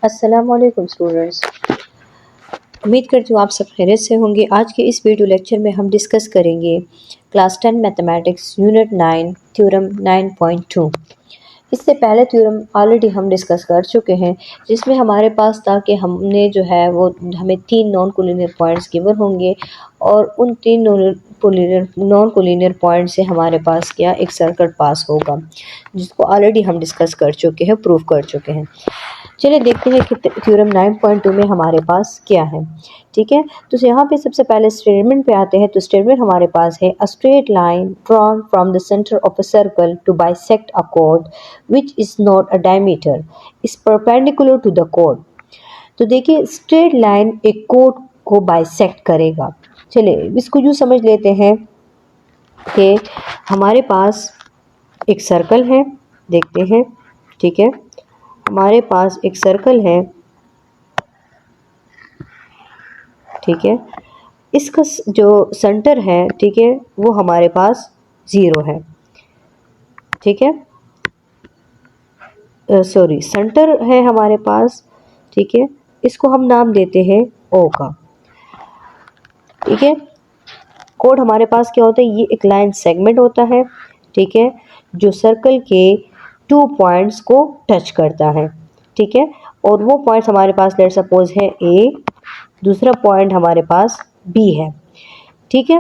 अस्सलाम वालेकुम स्टूडेंट्स। उम्मीद करती हूँ आप सब खैरियत से होंगे। आज के इस वीडियो लेक्चर में हम डिस्कस करेंगे क्लास 10 मैथमेटिक्स यूनिट 9 थ्योरम 9.2। इससे पहले थ्योरम ऑलरेडी हम डिस्कस कर चुके हैं, जिसमें हमारे पास था कि हमने जो है वो हमें 3 नॉन कोलिनियर पॉइंट्स गिवन होंगे और उन 3 नॉन कोलिनियर पॉइंट से हमारे पास क्या एक सर्कल पास होगा, जिसको ऑलरेडी हम डिस्कस कर चुके हैं, प्रूव कर चुके हैं। चलिए देखते हैं कि थ्योरम 9.2 में हमारे पास क्या है। ठीक है, तो यहाँ पे सबसे पहले स्टेटमेंट पे आते हैं। तो स्टेटमेंट हमारे पास है a straight line drawn from the centre of a circle to bisect a code which is not a diameter is perpendicular to the code. तो देखिए, स्ट्रेट लाइन एक कोड को बाइसेक्ट करेगा। चलिए इसको यूँ समझ लेते हैं कि हमारे पास एक सर्कल है, देखते हैं। ठीक है, हमारे पास एक सर्कल है। ठीक है, इसका जो सेंटर है, ठीक है, वो हमारे पास 0 है। ठीक है, सॉरी, सेंटर है हमारे पास। ठीक है, इसको हम नाम देते हैं ओ का। ठीक है, कोड हमारे पास क्या होता है, ये एक लाइन सेगमेंट होता है। ठीक है, जो सर्कल के 2 पॉइंट्स को टच करता है। ठीक है, और वो पॉइंट्स हमारे पास लेट सपोज है ए, दूसरा पॉइंट हमारे पास बी है। ठीक है,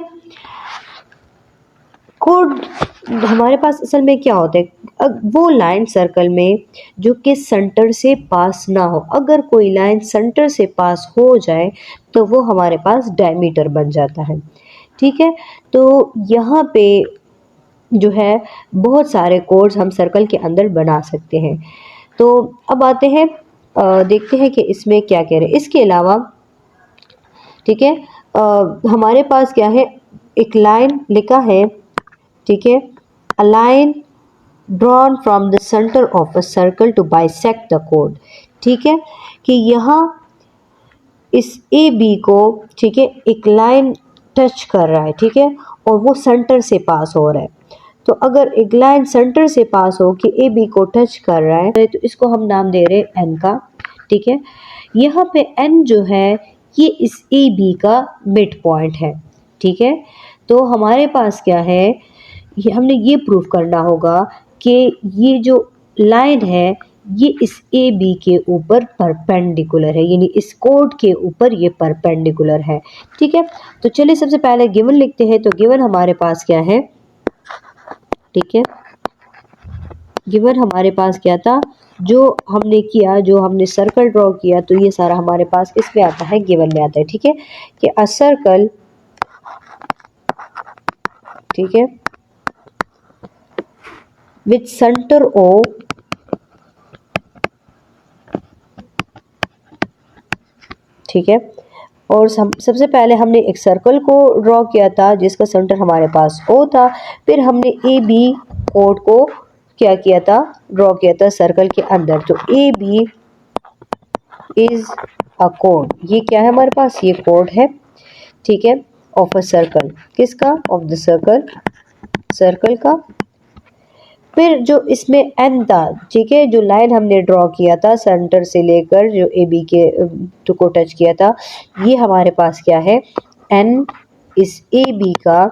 कोड हमारे पास असल में क्या होता है, वो लाइन सर्कल में जो कि सेंटर से पास ना हो। अगर कोई लाइन सेंटर से पास हो जाए तो वो हमारे पास डायमीटर बन जाता है। ठीक है, तो यहाँ पे जो है बहुत सारे कोड्स हम सर्कल के अंदर बना सकते हैं। तो अब आते हैं, देखते हैं कि इसमें क्या कह रहे हैं। इसके अलावा ठीक है, हमारे पास क्या है, एक लाइन लिखा है। ठीक है, a line drawn from the centre of a circle to bisect the कोड। ठीक है, कि यहाँ इस ए बी को, ठीक है, एक लाइन टच कर रहा है। ठीक है, और वो सेंटर से पास हो रहा है। तो अगर एक लाइन सेंटर से पास हो कि ए बी को टच कर रहा है, तो इसको हम नाम दे रहे हैं एन का। ठीक है, यहाँ पे एन जो है ये इस ए बी का मिड पॉइंट है। ठीक है, तो हमारे पास क्या है, हमने ये प्रूफ करना होगा कि ये जो लाइन है ये इस ए बी के ऊपर परपेंडिकुलर है, यानी इस कोड के ऊपर ये परपेंडिकुलर है। ठीक है, तो चलिए सबसे पहले गिवन लिखते हैं। तो गिवन हमारे पास क्या है, ठीक है, गिवन हमारे पास क्या था, जो हमने किया, जो हमने सर्कल ड्रॉ किया, तो ये सारा हमारे पास इसमें आता है, गिवन में आता है। ठीक है, कि अ सर्कल, ठीक है, विथ सेंटर ओ, ठीक है, और सबसे पहले हमने एक सर्कल को ड्रॉ किया था जिसका सेंटर हमारे पास ओ था। फिर हमने ए बी कोड को क्या किया था, ड्रॉ किया था सर्कल के अंदर। तो ए बी इज अ कोड, ये क्या है हमारे पास, ये कोड है। ठीक है, ऑफ अ सर्कल, किसका, ऑफ द सर्कल, सर्कल का। फिर जो इसमें एन था, ठीक है, जो लाइन हमने ड्रॉ किया था सेंटर से लेकर जो ए बी के को टच किया था, ये हमारे पास क्या है, एन इस ए बी का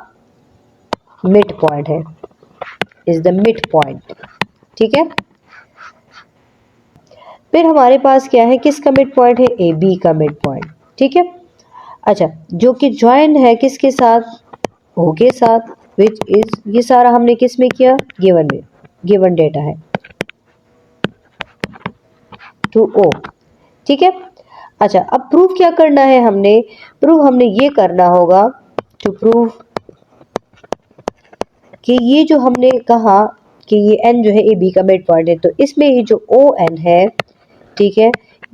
मिड पॉइंट है, इज द मिड पॉइंट। ठीक है, फिर हमारे पास क्या है, किसका मिड पॉइंट है, ए बी का मिड पॉइंट। ठीक है, अच्छा, जो कि ज्वाइन है किसके साथ, ओ के साथ, विच इज, ये सारा हमने किस में किया, गिवन में, गिवन डेटा है टू ओ। ठीक है, अच्छा, अब प्रूफ क्या करना है, हमने प्रूफ हमने ये करना होगा टू प्रूव कि ये जो हमने कहा कि ये एन जो है ए बी का मिड पॉइंट है, तो इसमें ये जो ओ एन है, ठीक है,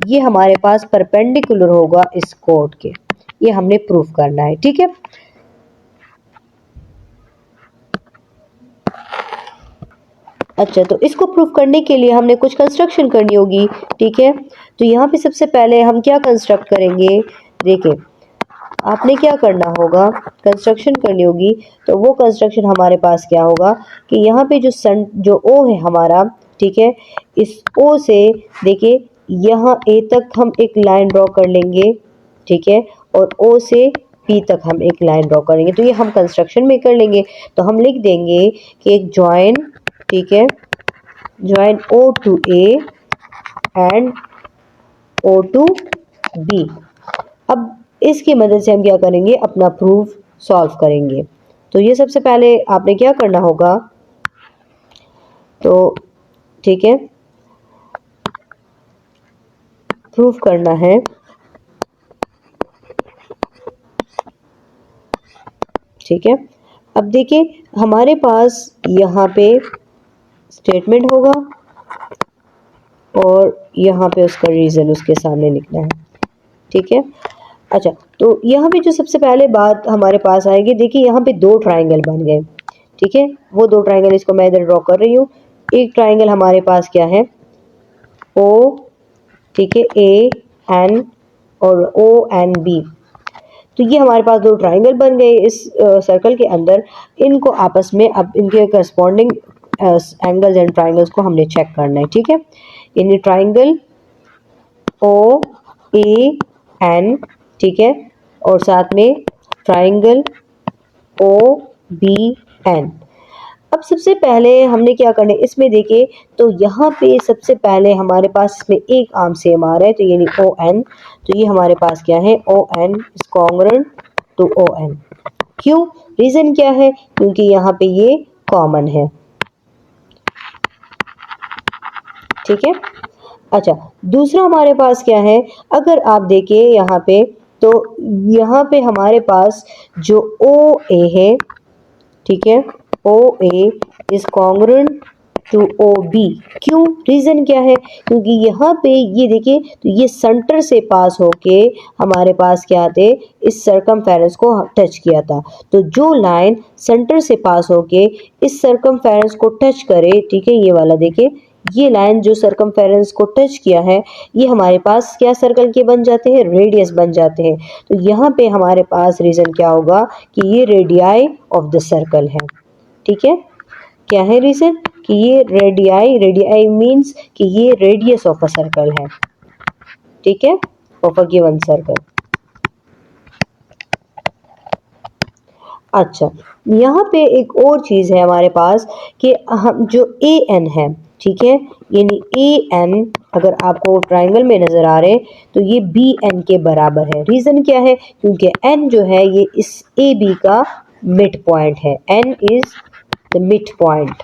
ये हमारे पास परपेंडिकुलर होगा इस कोड के। ये हमने प्रूफ करना है। ठीक है, अच्छा, तो इसको प्रूफ करने के लिए हमने कुछ कंस्ट्रक्शन करनी होगी। ठीक है, तो यहाँ पे सबसे पहले हम क्या कंस्ट्रक्ट करेंगे, देखिए आपने क्या करना होगा, कंस्ट्रक्शन करनी होगी। तो वो कंस्ट्रक्शन हमारे पास क्या होगा कि यहाँ पे जो ओ है हमारा, ठीक है, इस ओ से देखिए यहाँ ए तक हम एक लाइन ड्रॉ कर लेंगे, ठीक है, और ओ से पी तक हम एक लाइन ड्रॉ करेंगे। तो ये हम कंस्ट्रक्शन में कर लेंगे। तो हम लिख देंगे कि एक जॉइन, ठीक है, join O to A and O to B. अब इसकी मदद से हम क्या करेंगे, अपना प्रूफ सॉल्व करेंगे। तो ये सबसे पहले आपने क्या करना होगा, तो ठीक है, प्रूफ करना है, ठीक है। अब देखिए हमारे पास यहाँ पे स्टेटमेंट होगा और यहाँ पे उसका रीज़न उसके सामने लिखना है, ठीक है। अच्छा, तो यहाँ पे जो सबसे पहले बात हमारे पास आएगी, देखिए यहाँ पे दो ट्राइंगल बन गए, ठीक है। वो दो ट्राइंगल, इसको मैं इधर ड्रॉ कर रही हूँ। एक ट्राइंगल हमारे पास क्या है, ओ, ठीक है, ए एन और ओ एन बी। तो ये हमारे पास दो ट्राइंगल बन गए इस सर्कल के अंदर। इनको आपस में अब इनके करस्पॉन्डिंग एंगल्स एंड ट्राइंगल्स को हमने चेक करना है, ठीक है। In triangle O A N, ठीक है, और साथ में ट्राइंगल ओ बी एन। अब सबसे पहले हमने क्या करना है, इसमें देखिए तो यहाँ पे सबसे पहले हमारे पास इसमें एक आर्म सेम आ रहा है, तो यानी ओ एन। तो ये हमारे पास क्या है, O N is congruent to O N. क्यों, रीजन क्या है, क्योंकि यहाँ पे ये कॉमन है, ठीक है। अच्छा, दूसरा हमारे पास क्या है, अगर आप देखिए यहाँ पे, तो यहाँ पे हमारे पास जो ओ ए है, ठीक है, O A is congruent to O B. क्यों, रीजन क्या है, क्योंकि यहाँ पे ये देखिए तो ये सेंटर से पास होके हमारे पास क्या आते, इस सरकमफेरेंस को टच किया था। तो जो लाइन सेंटर से पास होके इस सरकमफेरेंस को टच करे, ठीक है, ये वाला देखिए, ये लाइन जो सरकमफेरेंस को टच किया है, ये हमारे पास क्या सर्कल के बन जाते हैं, रेडियस बन जाते हैं। तो यहाँ पे हमारे पास रीजन क्या होगा कि ये रेडियाई ऑफ द सर्कल है, ठीक है। क्या है रीजन कि ये रेडियाई, रेडियाई मींस कि ये रेडियस ऑफ अ सर्कल है, ठीक है, ऑफ अ गिवन सर्कल। अच्छा, यहाँ पे एक और चीज है हमारे पास कि हम जो ए एन है, ठीक है, यानी ए एन अगर आपको ट्राइंगल में नजर आ रहे तो ये बी एन के बराबर है। रीजन क्या है, क्योंकि एन जो है ये इस ए बी का मिड पॉइंट है, N is the midpoint,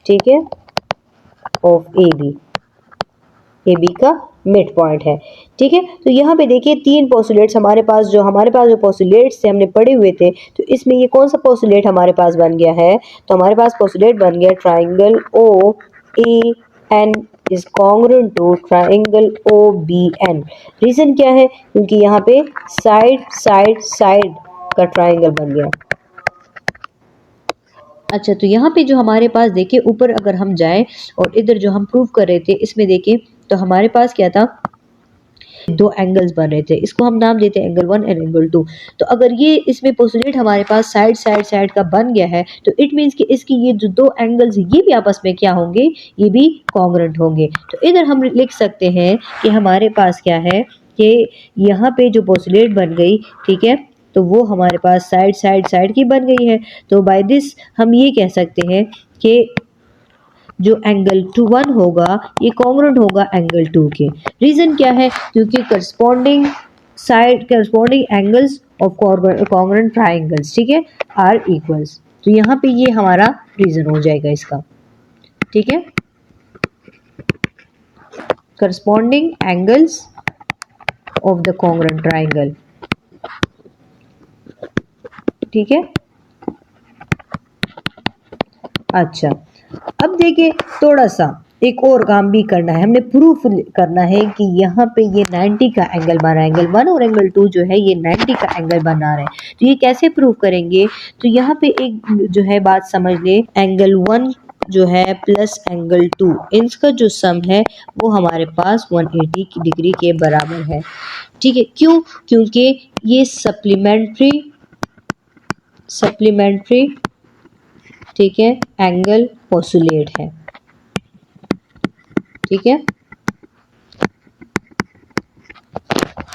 ठीक है, ऑफ ए बी का मिड पॉइंट है, ठीक है। तो यहाँ पे देखिए तीन पोस्टुलेट्स हमारे पास जो पोस्टुलेट्स थे हमने पढ़े हुए थे, तो इसमें ये कौन सा पोस्टुलेट हमारे पास बन गया है, तो हमारे पास पोस्टुलेट बन गया triangle O A N is congruent to triangle O B N. Reason क्या है, क्योंकि यहाँ पे साइड साइड साइड का ट्राइंगल बन गया। अच्छा, तो यहाँ पे जो हमारे पास देखिए ऊपर अगर हम जाएं और इधर जो हम प्रूव कर रहे थे इसमें देखिए तो हमारे पास क्या था, दो एंगल्स बन रहे थे, इसको हम नाम देते हैं एंगल 1 एंड एंगल 2। तो अगर ये इसमें पोस्टुलेट हमारे पास साइड साइड साइड का बन गया है, तो इट मींस कि इसकी ये जो दो एंगल्स ये भी आपस में क्या होंगे, ये भी कॉन्ग्रुएंट होंगे। तो इधर हम लिख सकते हैं कि हमारे पास क्या है कि यहाँ पे जो पोस्टुलेट बन गई, ठीक है, तो वो हमारे पास साइड साइड साइड की बन गई है। तो बाय दिस हम ये कह सकते हैं कि जो एंगल 1 होगा ये कॉन्ग्रुएंट होगा एंगल 2 के। रीजन क्या है, क्योंकि corresponding angles of congruent triangles, ठीक है, आर इक्वल्स। तो यहाँ पे ये हमारा रीजन हो जाएगा इसका, ठीक है, corresponding angles of the congruent triangle, ठीक है। अच्छा, अब देखिए थोड़ा सा एक और काम भी करना है, हमने प्रूफ करना है कि यहाँ पे ये 90 का एंगल बना है, एंगल 1 और एंगल 2 जो है ये 90 का एंगल बना रहे हैं। तो ये कैसे प्रूफ करेंगे, तो यहाँ पे एक जो है बात समझ ले, एंगल 1 जो है प्लस एंगल 2, इनका जो सम है वो हमारे पास 180 डिग्री के बराबर है, ठीक है। क्यों, क्योंकि ये सप्लीमेंट्री ठीक है एंगल पोस्टुलेट है, ठीक है।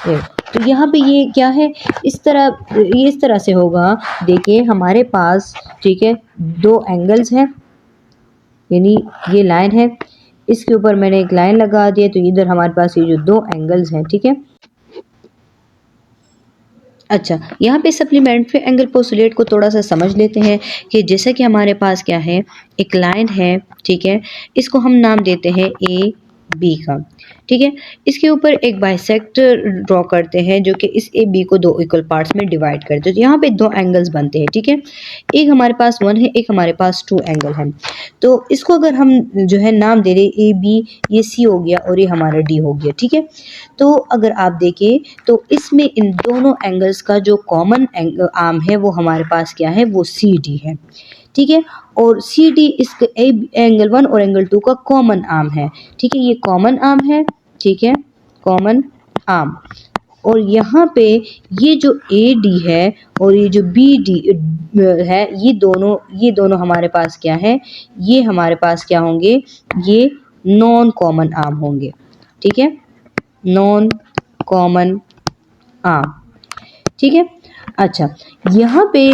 ये। तो यहाँ पे ये क्या है, ये इस तरह से होगा। देखिए हमारे पास, ठीक है, दो एंगल्स हैं, यानी ये लाइन है, इसके ऊपर मैंने एक लाइन लगा दिया, तो इधर हमारे पास ये जो दो एंगल्स हैं, ठीक है। अच्छा, यहाँ पे सप्लीमेंट्री एंगल पोस्टुलेट को थोड़ा सा समझ लेते हैं कि जैसा कि हमारे पास क्या है, एक लाइन है, ठीक है, इसको हम नाम देते हैं ए बी का, ठीक है। इसके ऊपर एक बाइसेक्टर ड्रॉ करते हैं जो कि इस ए बी को दो इक्वल पार्ट्स में डिवाइड करते हैं। तो यहाँ पे दो एंगल्स बनते हैं, ठीक है। एक हमारे पास 1 है, एक हमारे पास 2 एंगल है। तो इसको अगर हम जो है नाम दे रहे ए बी, ये सी हो गया और ये हमारा डी हो गया, ठीक है। तो अगर आप देखें तो इसमें इन दोनों एंगल्स का जो कॉमन आर्म है वो हमारे पास क्या है, वो सी डी है, ठीक है। और सी डी इस एंगल 1 और एंगल 2 का कॉमन आर्म है, ठीक है। ये कॉमन आर्म है, ठीक है, कॉमन आर्म। और यहाँ पे ये जो ए डी है और ये जो बी डी है, ये दोनों हमारे पास क्या है, ये हमारे पास क्या होंगे, ये नॉन कॉमन आर्म होंगे, ठीक है, नॉन कॉमन आर्म, ठीक है। अच्छा, यहाँ पे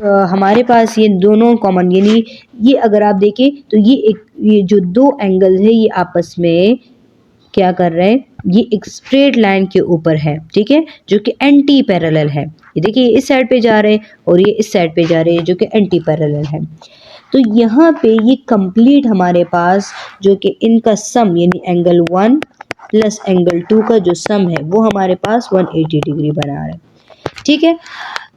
हमारे पास ये दोनों कॉमन, यानी ये अगर आप देखें तो ये जो दो एंगल है ये आपस में क्या कर रहे हैं, ये एक स्ट्रेट लाइन के ऊपर है, ठीक है, जो कि एंटी पैरेलल है। ये देखिए इस साइड पे जा रहे हैं और ये इस साइड पे जा रहे हैं, जो कि एंटी पैरेलल है। तो यहाँ पे ये कंप्लीट हमारे पास जो कि इनका सम, यानी एंगल 1 प्लस एंगल 2 का जो सम है वो हमारे पास 180 डिग्री बना रहा है, ठीक है।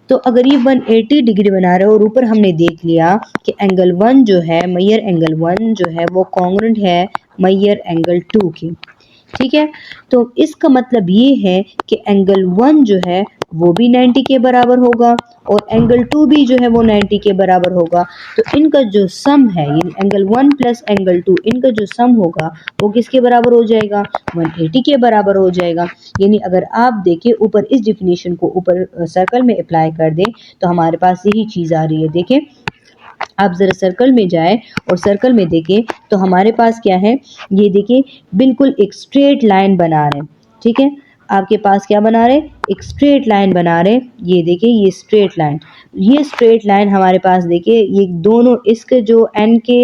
तो अगर ये 180 डिग्री बना रहा है और ऊपर हमने देख लिया कि एंगल 1 जो है, मेजर एंगल 1 जो है वो कॉन्ग्रुएंट है मेजर एंगल 2 के, ठीक है। तो इसका मतलब ये है कि एंगल 1 जो है वो भी 90 के बराबर होगा और एंगल 2 भी जो है वो 90 के बराबर होगा। तो इनका जो सम है, यानी एंगल 1 प्लस एंगल 2, इनका जो सम होगा वो किसके बराबर हो जाएगा, 180 के बराबर हो जाएगा। यानी अगर आप देखें ऊपर इस डिफिनीशन को ऊपर सर्कल में अप्लाई कर दें तो हमारे पास यही चीज़ आ रही है। देखें आप ज़रा सर्कल में जाए और सर्कल में देखें तो हमारे पास क्या है, ये देखिए बिल्कुल एक स्ट्रेट लाइन बना रहे हैं, ठीक है। आपके पास क्या बना रहे, एक स्ट्रेट लाइन बना रहे, ये देखिए ये स्ट्रेट लाइन, ये स्ट्रेट लाइन हमारे पास देखिए ये दोनों, इसके जो एन के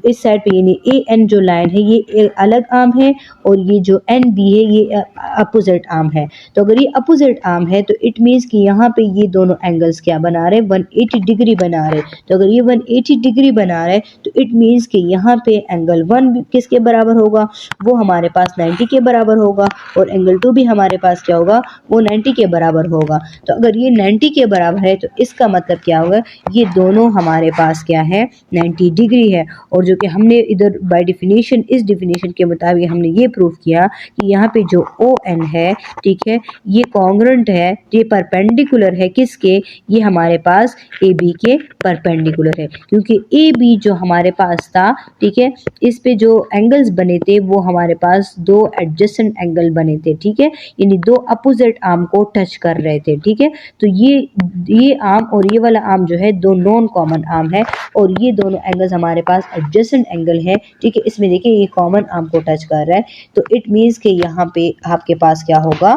इस साइड पे यानी ए एन जो लाइन है ये अलग आर्म है और ये जो एन बी है ये अपोजिट आर्म है। तो अगर ये अपोजिट आर्म है तो इट मीन्स कि यहाँ पे ये दोनों एंगल्स क्या बना रहे, 180 डिग्री बना रहे। तो अगर ये 180 डिग्री बना रहे तो इट मीन्स कि यहाँ पे एंगल 1 किसके बराबर होगा, वो हमारे पास 90 के बराबर होगा और एंगल 2 भी हमारे पास क्या होगा, वो 90 के बराबर होगा। तो अगर ये 90 के बराबर है तो इसका मतलब क्या होगा, ये दोनों हमारे पास क्या है, 90 डिग्री है। और जो कि हमने इधर बाय डेफिनेशन, इस डेफिनेशन के मुताबिक हमने ये प्रूव किया कि यहाँ पे जो ओ एन है, ठीक है, ये कॉन्ग्रुएंट है, ये परपेंडिकुलर है किसके, ये हमारे पास ए बी के परपेंडिकुलर है। क्योंकि ए बी जो हमारे पास था, ठीक है, इस पे जो एंगल्स बने थे वो हमारे पास दो एडजेसेंट एंगल बने थे, ठीक है, यानी दो अपोजिट आर्म को टच कर रहे थे, ठीक है। तो ये आर्म और ये वाला आर्म जो है दो नॉन कॉमन आर्म है और ये दोनों एंगल्स हमारे पास एडजेसेंट एंगल है, ठीक है। इसमें देखिए ये कॉमन आर्म को टच कर रहा है, तो इट मीन्स कि यहाँ पे आपके पास क्या होगा,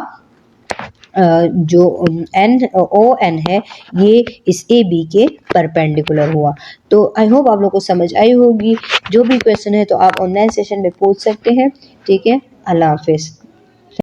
जो एन ओ एन है ये इस ए बी के परपेंडिकुलर हुआ। तो आई होप आप लोग को समझ आई होगी। जो भी क्वेश्चन है तो आप ऑनलाइन सेशन में पूछ सकते हैं, ठीक है। अल्लाह हाफिज़।